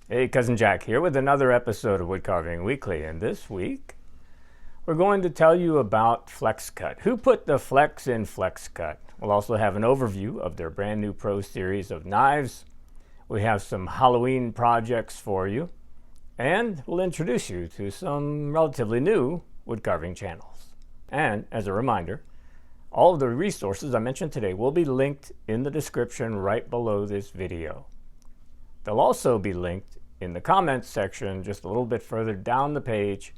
Hey, Cousin Jack here with another episode of Woodcarving Weekly, and this week we're going to tell you about Flexcut. Who put the flex in Flexcut? We'll also have an overview of their brand new Pro Series of knives. We have some Halloween projects for you, and we'll introduce you to some relatively new woodcarving channels. And as a reminder, all of the resources I mentioned today will be linked in the description right below this video. They'll also be linked in the comments section just a little bit further down the page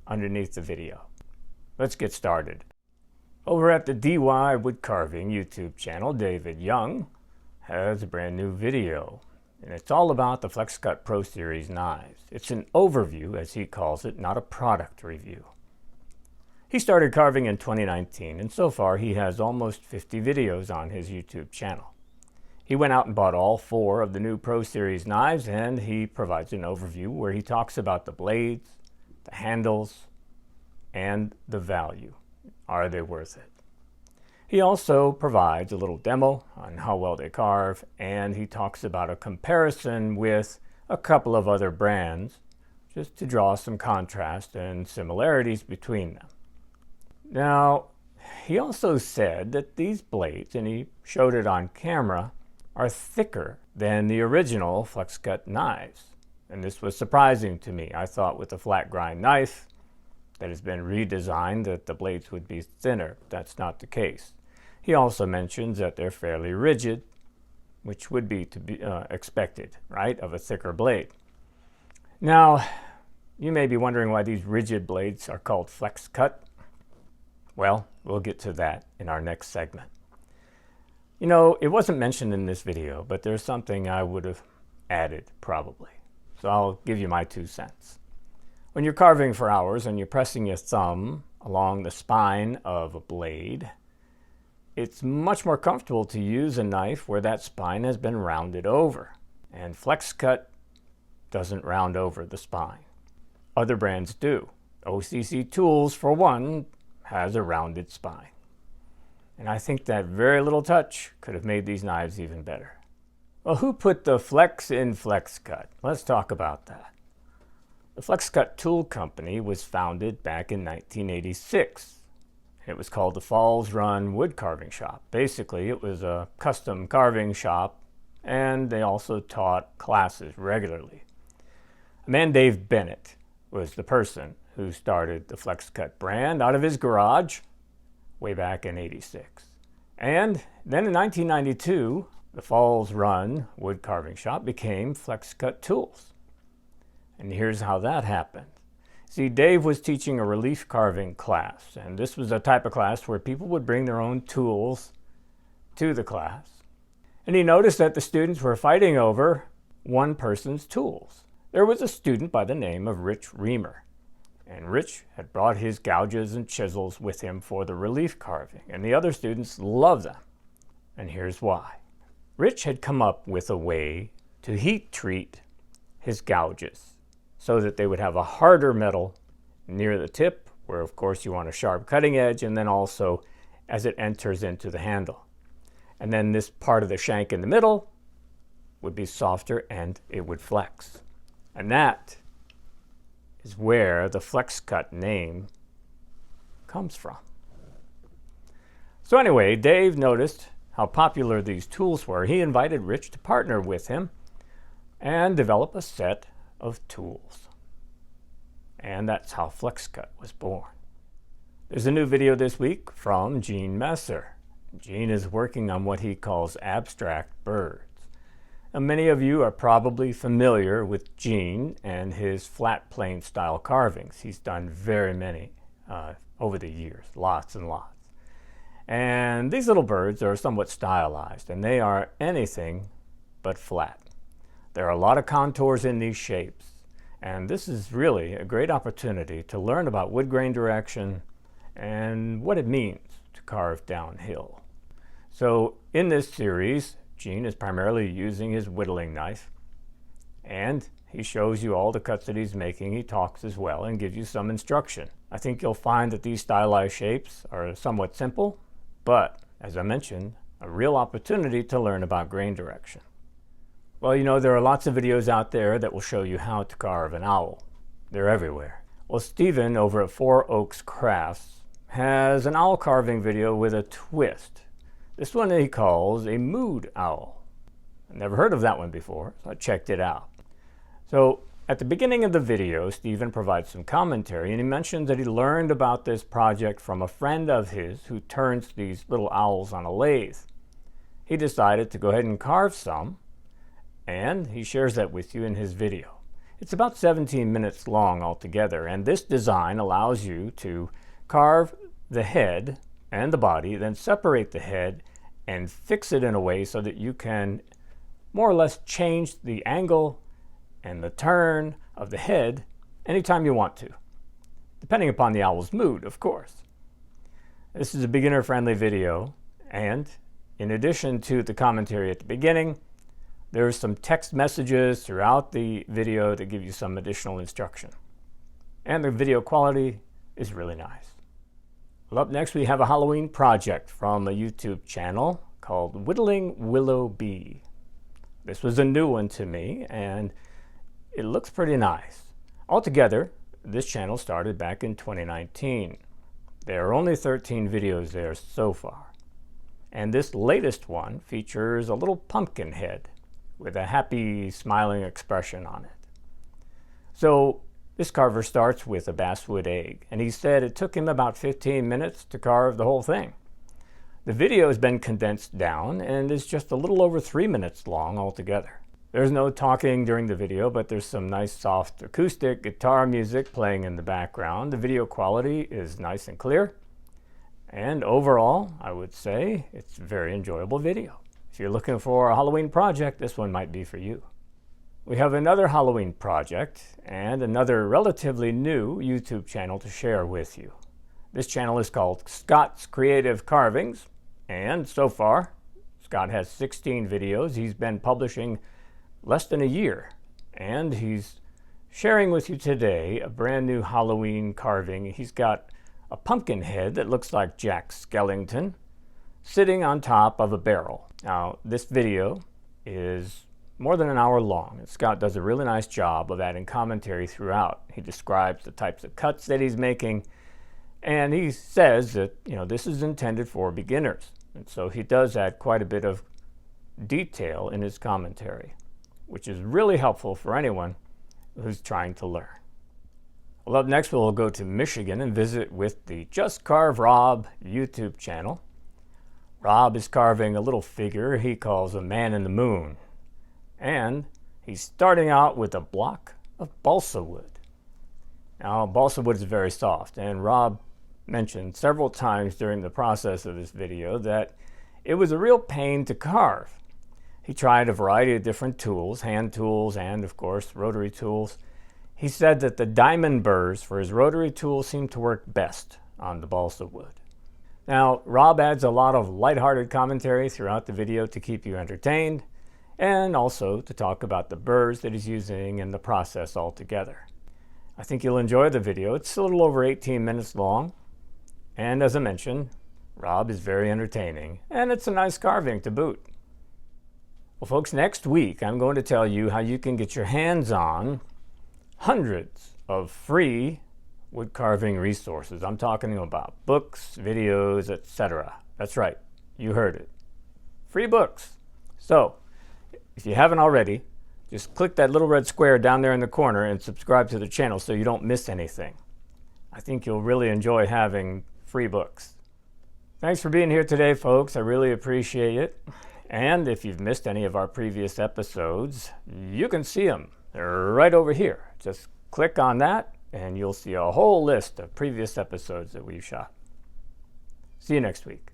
underneath the video. Let's get started. Over at the DY Woodcarving YouTube channel, David Young has a brand new video, and it's all about the Flexcut Pro Series knives. It's an overview, as he calls it, not a product review. He started carving in 2019, and so far he has almost 50 videos on his YouTube channel. He went out and bought all 4 of the new Pro Series knives, and he provides an overview where he talks about the blades, the handles, and the value. Are they worth it? He also provides a little demo on how well they carve, and he talks about a comparison with a couple of other brands, just to draw some contrast and similarities between them. Now, he also said that these blades, and he showed it on camera, are thicker than the original Flexcut knives. And this was surprising to me. I thought with a flat grind knife that has been redesigned that the blades would be thinner. That's not the case. He also mentions that they're fairly rigid, which would be to be expected, right, of a thicker blade. Now, you may be wondering why these rigid blades are called Flexcut. Well, we'll get to that in our next segment. You know, it wasn't mentioned in this video, but there's something I would have added probably. So I'll give you my 2 cents. When you're carving for hours and you're pressing your thumb along the spine of a blade, it's much more comfortable to use a knife where that spine has been rounded over. And Flexcut doesn't round over the spine. Other brands do. OCC Tools, for one, has a rounded spine. And I think that very little touch could have made these knives even better. Well, who put the flex in Flexcut? Let's talk about that. The Flexcut Tool Company was founded back in 1986. It was called the Falls Run Woodcarving Shop. Basically, it was a custom carving shop, and they also taught classes regularly. A man, Dave Bennett, was the person who started the Flexcut brand out of his garage way back in '86. And then in 1992, the Falls Run Woodcarving Shop became Flexcut Tools. And here's how that happened. See, Dave was teaching a relief carving class, and this was a type of class where people would bring their own tools to the class. And he noticed that the students were fighting over one person's tools. There was a student by the name of Rich Reamer. And Rich had brought his gouges and chisels with him for the relief carving, and the other students loved them. And here's why. Rich had come up with a way to heat treat his gouges so that they would have a harder metal near the tip, where of course you want a sharp cutting edge, and then also as it enters into the handle. And then this part of the shank in the middle would be softer and it would flex. And that is where the Flexcut name comes from. So anyway, Dave noticed how popular these tools were. He invited Rich to partner with him and develop a set of tools. And that's how Flexcut was born. There's a new video this week from Gene Messer. Gene is working on what he calls abstract birds. Now, many of you are probably familiar with Gene and his flat plane style carvings. He's done very many over the years, lots and lots. And these little birds are somewhat stylized, and they are anything but flat. There are a lot of contours in these shapes, and this is really a great opportunity to learn about wood grain direction and what it means to carve downhill. So in this series, Gene is primarily using his whittling knife, and he shows you all the cuts that he's making. He talks as well and gives you some instruction. I think you'll find that these stylized shapes are somewhat simple, but as I mentioned, a real opportunity to learn about grain direction. Well, you know, there are lots of videos out there that will show you how to carve an owl. They're everywhere. Well, Stephen over at Four Oaks Crafts has an owl carving video with a twist. This one he calls a mood owl. I've never heard of that one before, so I checked it out. So at the beginning of the video, Stephen provides some commentary, and he mentions that he learned about this project from a friend of his who turns these little owls on a lathe. He decided to go ahead and carve some, and he shares that with you in his video. It's about 17 minutes long altogether, and this design allows you to carve the head and the body, then separate the head and fix it in a way so that you can more or less change the angle and the turn of the head anytime you want to, depending upon the owl's mood, of course. This is a beginner-friendly video, and in addition to the commentary at the beginning, there's some text messages throughout the video that give you some additional instruction. And the video quality is really nice. Well, up next we have a Halloween project from a YouTube channel called Whittling Willow Bee. This was a new one to me, and it looks pretty nice. Altogether, this channel started back in 2019. There are only 13 videos there so far. And this latest one features a little pumpkin head with a happy, smiling expression on it. So this carver starts with a basswood egg, and he said it took him about 15 minutes to carve the whole thing. The video has been condensed down and is just a little over 3 minutes long altogether. There's no talking during the video, but there's some nice soft acoustic guitar music playing in the background. The video quality is nice and clear. And overall, I would say it's a very enjoyable video. If you're looking for a Halloween project, this one might be for you. We have another Halloween project and another relatively new YouTube channel to share with you. This channel is called Scott's Creative Carvings, and so far, Scott has 16 videos. He's been publishing less than a year, and he's sharing with you today a brand new Halloween carving. He's got a pumpkin head that looks like Jack Skellington sitting on top of a barrel. Now, this video is more than an hour long, and Scott does a really nice job of adding commentary throughout. He describes the types of cuts that he's making, and he says that, you know, this is intended for beginners. And so he does add quite a bit of detail in his commentary, which is really helpful for anyone who's trying to learn. Well, up next we'll go to Michigan and visit with the Just Carve Rob YouTube channel. Rob is carving a little figure he calls a man in the moon. And he's starting out with a block of balsa wood. Now, balsa wood is very soft, and Rob mentioned several times during the process of this video that it was a real pain to carve. He tried a variety of different tools, hand tools, and of course, rotary tools. He said that the diamond burrs for his rotary tools seemed to work best on the balsa wood. Now, Rob adds a lot of lighthearted commentary throughout the video to keep you entertained, and also to talk about the burrs that he's using and the process altogether. I think you'll enjoy the video. It's a little over 18 minutes long, and as I mentioned, Rob is very entertaining, and it's a nice carving to boot. Well, folks, next week I'm going to tell you how you can get your hands on hundreds of free wood carving resources. I'm talking about books, videos, etc. That's right, you heard it. Free books. So, if you haven't already, just click that little red square down there in the corner and subscribe to the channel so you don't miss anything. I think you'll really enjoy having free books. Thanks for being here today, folks. I really appreciate it. And if you've missed any of our previous episodes, you can see them. They're right over here. Just click on that and you'll see a whole list of previous episodes that we've shot. See you next week.